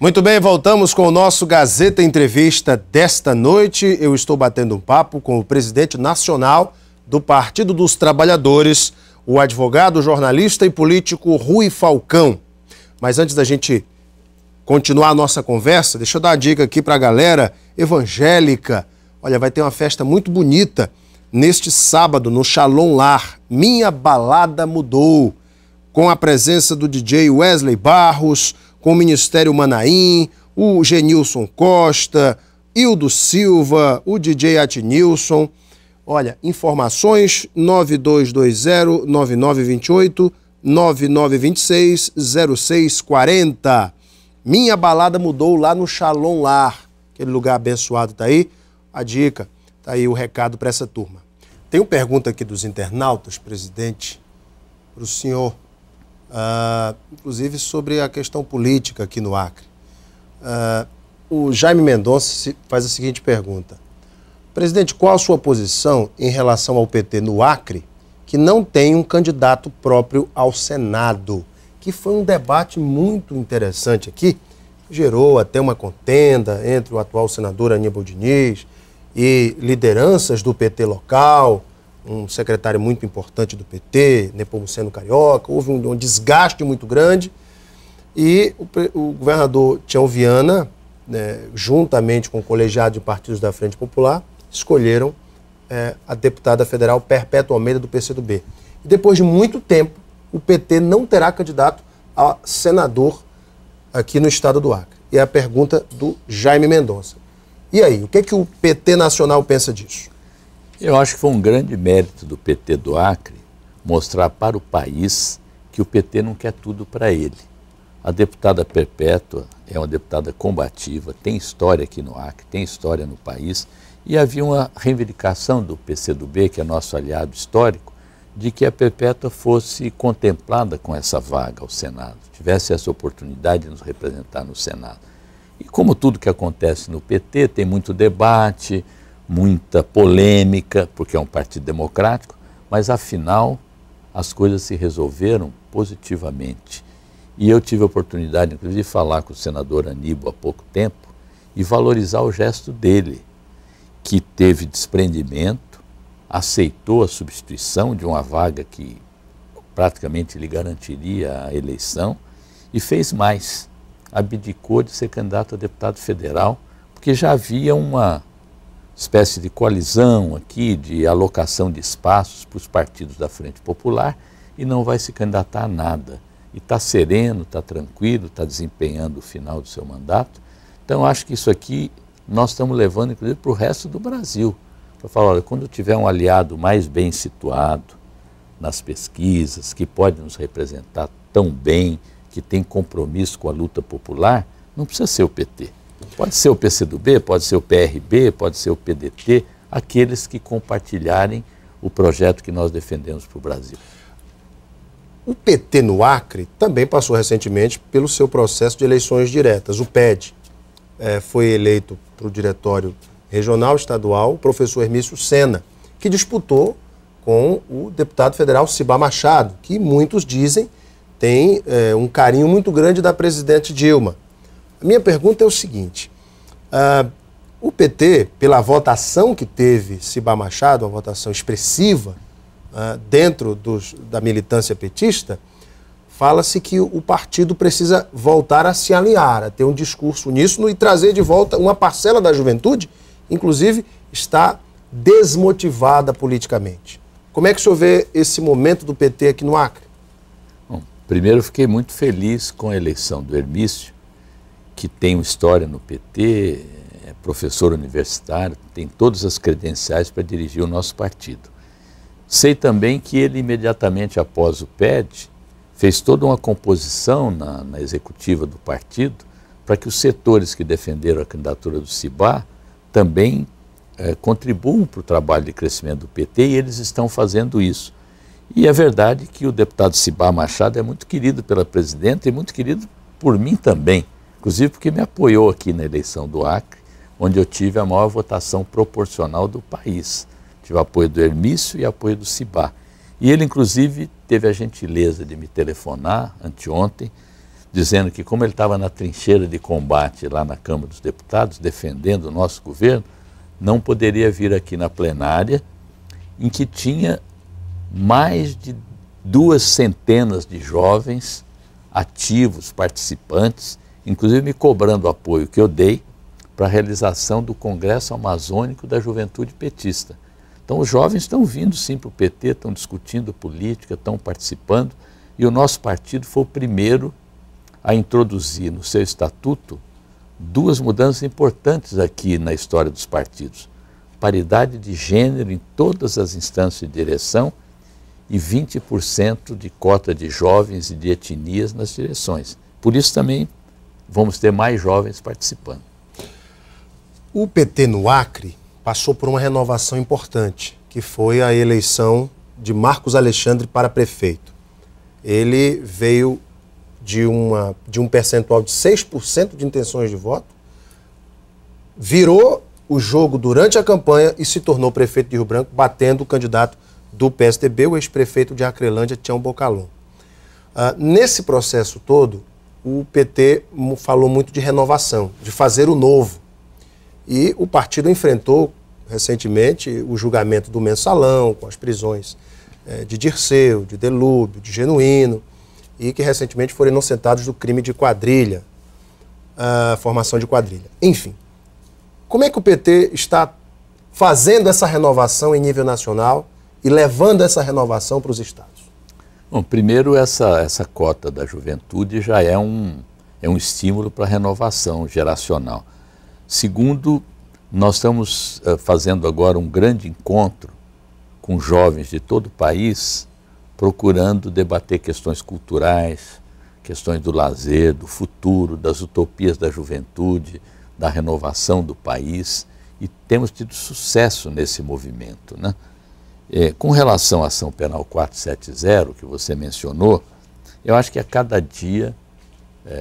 Muito bem, voltamos com o nosso Gazeta Entrevista desta noite. Eu estou batendo um papo com o presidente nacional do Partido dos Trabalhadores, o advogado, jornalista e político Rui Falcão. Mas antes da gente continuar a nossa conversa, deixa eu dar uma dica aqui para a galera evangélica. Olha, vai ter uma festa muito bonita neste sábado no Shalom Lar. Minha Balada Mudou, com a presença do DJ Wesley Barros, com o Ministério Manaim, o Genilson Costa, Hildo Silva, o DJ Atinilson. Olha, informações 9220-9928, 9926-0640. Minha Balada Mudou lá no Shalom Lar. Aquele lugar abençoado tá aí. A dica, tá aí o recado para essa turma. Tem uma pergunta aqui dos internautas, presidente, para o senhor. Inclusive sobre a questão política aqui no Acre. O Jaime Mendonça faz a seguinte pergunta: presidente, qual a sua posição em relação ao PT no Acre, que não tem um candidato próprio ao Senado? Que foi um debate muito interessante aqui, gerou até uma contenda entre o atual senador Aníbal Diniz e lideranças do PT local, um secretário muito importante do PT, Nepomuceno Carioca. Houve um desgaste muito grande e o governador Tião Viana, né, juntamente com o colegiado de partidos da Frente Popular, escolheram a deputada federal Perpétua Almeida do PCdoB. E depois de muito tempo, o PT não terá candidato a senador aqui no estado do Acre. E é a pergunta do Jaime Mendonça. E aí, o que é que o PT nacional pensa disso? Eu acho que foi um grande mérito do PT do Acre mostrar para o país que o PT não quer tudo para ele. A deputada Perpétua é uma deputada combativa, tem história aqui no Acre, tem história no país, e havia uma reivindicação do PCdoB, que é nosso aliado histórico, de que a Perpétua fosse contemplada com essa vaga ao Senado, tivesse essa oportunidade de nos representar no Senado. E como tudo que acontece no PT, tem muito debate, muita polêmica, porque é um partido democrático, mas afinal as coisas se resolveram positivamente. E eu tive a oportunidade, inclusive, de falar com o senador Aníbal há pouco tempo e valorizar o gesto dele, que teve desprendimento, aceitou a substituição de uma vaga que praticamente lhe garantiria a eleição e fez mais, abdicou de ser candidato a deputado federal, porque já havia uma espécie de coalizão aqui, de alocação de espaços para os partidos da Frente Popular, e não vai se candidatar a nada. E está sereno, está tranquilo, está desempenhando o final do seu mandato. Então, acho que isso aqui nós estamos levando, inclusive, para o resto do Brasil. Para falar, olha, quando tiver um aliado mais bem situado nas pesquisas, que pode nos representar tão bem, que tem compromisso com a luta popular, não precisa ser o PT. Pode ser o PCdoB, pode ser o PRB, pode ser o PDT, aqueles que compartilharem o projeto que nós defendemos para o Brasil. O PT no Acre também passou recentemente pelo seu processo de eleições diretas. O PED foi eleito para o diretório regional estadual o professor Hermício Sena, que disputou com o deputado federal Cibá Machado, que muitos dizem tem um carinho muito grande da presidente Dilma. A minha pergunta é o seguinte: o PT, pela votação que teve Cibá Machado, uma votação expressiva dentro da militância petista, fala-se que o partido precisa voltar a se alinhar, a ter um discurso uníssono e trazer de volta uma parcela da juventude, inclusive está desmotivada politicamente. Como é que o senhor vê esse momento do PT aqui no Acre? Bom, primeiro eu fiquei muito feliz com a eleição do Hermício, que tem uma história no PT, é professor universitário, tem todas as credenciais para dirigir o nosso partido. Sei também que ele, imediatamente após o PED, fez toda uma composição na executiva do partido para que os setores que defenderam a candidatura do Cibá também contribuam para o trabalho de crescimento do PT, e eles estão fazendo isso. E é verdade que o deputado Cibá Machado é muito querido pela presidenta e muito querido por mim também, inclusive porque me apoiou aqui na eleição do Acre, onde eu tive a maior votação proporcional do país. Tive apoio do Hermício e apoio do Cibá. E ele, inclusive, teve a gentileza de me telefonar anteontem, dizendo que como ele estava na trincheira de combate lá na Câmara dos Deputados, defendendo o nosso governo, não poderia vir aqui na plenária, em que tinha mais de 200 de jovens ativos, participantes, inclusive me cobrando o apoio que eu dei para a realização do Congresso Amazônico da Juventude Petista. Então os jovens estão vindo sim para o PT, estão discutindo política, estão participando, e o nosso partido foi o primeiro a introduzir no seu estatuto duas mudanças importantes aqui na história dos partidos. Paridade de gênero em todas as instâncias de direção e 20% de cota de jovens e de etnias nas direções. Por isso também vamos ter mais jovens participando. O PT no Acre passou por uma renovação importante, que foi a eleição de Marcos Alexandre para prefeito. Ele veio de um percentual de 6% de intenções de voto, virou o jogo durante a campanha e se tornou prefeito de Rio Branco, batendo o candidato do PSDB, o ex-prefeito de Acrelândia, Tião Bocalon. Nesse processo todo, o PT falou muito de renovação, de fazer o novo. E o partido enfrentou recentemente o julgamento do Mensalão, com as prisões de Dirceu, de Delúbio, de Genuíno, e que recentemente foram inocentados do crime de quadrilha, formação de quadrilha. Enfim, como é que o PT está fazendo essa renovação em nível nacional e levando essa renovação para os estados? Bom, primeiro, essa cota da juventude já é um estímulo para a renovação geracional. Segundo, nós estamos fazendo agora um grande encontro com jovens de todo o país, procurando debater questões culturais, questões do lazer, do futuro, das utopias da juventude, da renovação do país, e temos tido sucesso nesse movimento, né? Com relação à ação penal 470, que você mencionou, eu acho que a cada dia,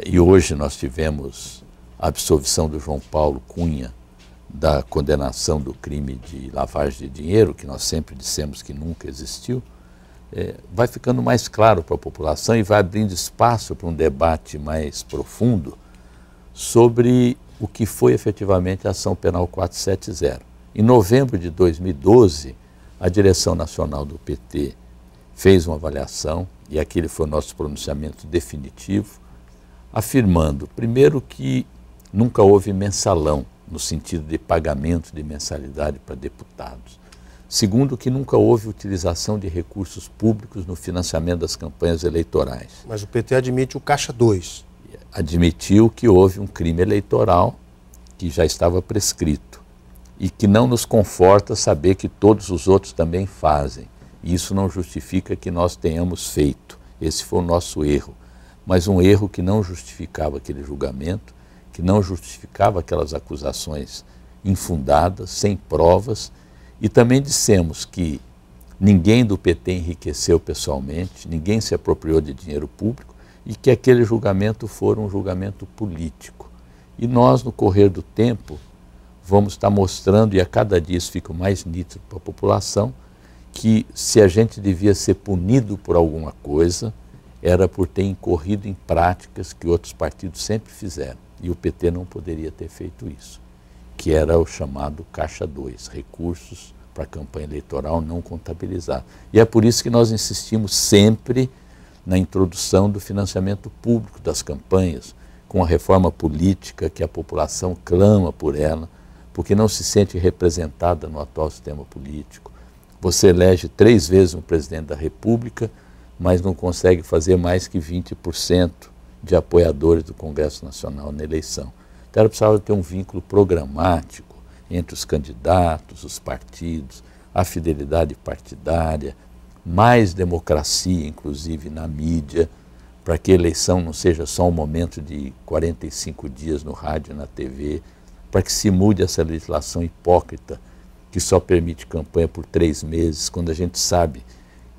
e hoje nós tivemos a absolvição do João Paulo Cunha da condenação do crime de lavagem de dinheiro, que nós sempre dissemos que nunca existiu, vai ficando mais claro para a população e vai abrindo espaço para um debate mais profundo sobre o que foi efetivamente a ação penal 470. Em novembro de 2012, a direção nacional do PT fez uma avaliação, e aquele foi o nosso pronunciamento definitivo, afirmando, primeiro, que nunca houve mensalão, no sentido de pagamento de mensalidade para deputados. Segundo, que nunca houve utilização de recursos públicos no financiamento das campanhas eleitorais. Mas o PT admite o Caixa 2. Admitiu que houve um crime eleitoral que já estava prescrito e que não nos conforta saber que todos os outros também fazem. E isso não justifica que nós tenhamos feito. Esse foi o nosso erro. Mas um erro que não justificava aquele julgamento, que não justificava aquelas acusações infundadas, sem provas, e também dissemos que ninguém do PT enriqueceu pessoalmente, ninguém se apropriou de dinheiro público e que aquele julgamento foi um julgamento político. E nós, no correr do tempo, vamos estar mostrando, e a cada dia isso fica mais nítido para a população, que se a gente devia ser punido por alguma coisa, era por ter incorrido em práticas que outros partidos sempre fizeram. E o PT não poderia ter feito isso, que era o chamado Caixa 2, recursos para a campanha eleitoral não contabilizados. E é por isso que nós insistimos sempre na introdução do financiamento público das campanhas, com a reforma política que a população clama por ela, porque não se sente representada no atual sistema político. Você elege 3 vezes um presidente da República, mas não consegue fazer mais que 20% de apoiadores do Congresso Nacional na eleição. Então ela precisava ter um vínculo programático entre os candidatos, os partidos, a fidelidade partidária, mais democracia, inclusive na mídia, para que a eleição não seja só um momento de 45 dias no rádio e na TV, para que se mude essa legislação hipócrita que só permite campanha por 3 meses, quando a gente sabe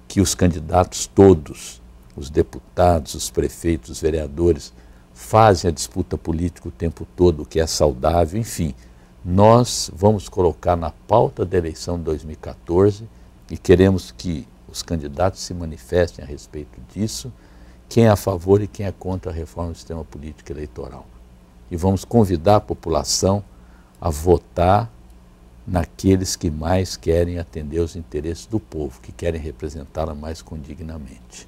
que os candidatos todos, os deputados, os prefeitos, os vereadores, fazem a disputa política o tempo todo, o que é saudável. Enfim, nós vamos colocar na pauta da eleição de 2014 e queremos que os candidatos se manifestem a respeito disso, quem é a favor e quem é contra a reforma do sistema político eleitoral. E vamos convidar a população a votar naqueles que mais querem atender os interesses do povo, que querem representá-la mais condignamente.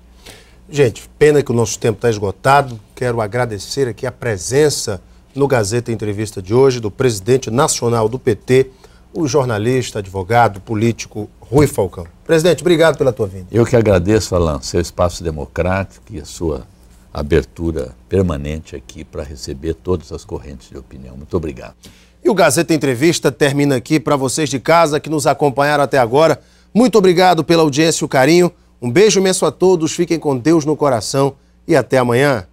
Gente, pena que o nosso tempo está esgotado. Quero agradecer aqui a presença no Gazeta Entrevista de hoje do presidente nacional do PT, o jornalista, advogado, político Rui Falcão. Presidente, obrigado pela tua vinda. Eu que agradeço, Alan, seu espaço democrático e a sua abertura permanente aqui para receber todas as correntes de opinião. Muito obrigado. E o Gazeta Entrevista termina aqui. Para vocês de casa que nos acompanharam até agora, muito obrigado pela audiência e o carinho. Um beijo imenso a todos, fiquem com Deus no coração e até amanhã.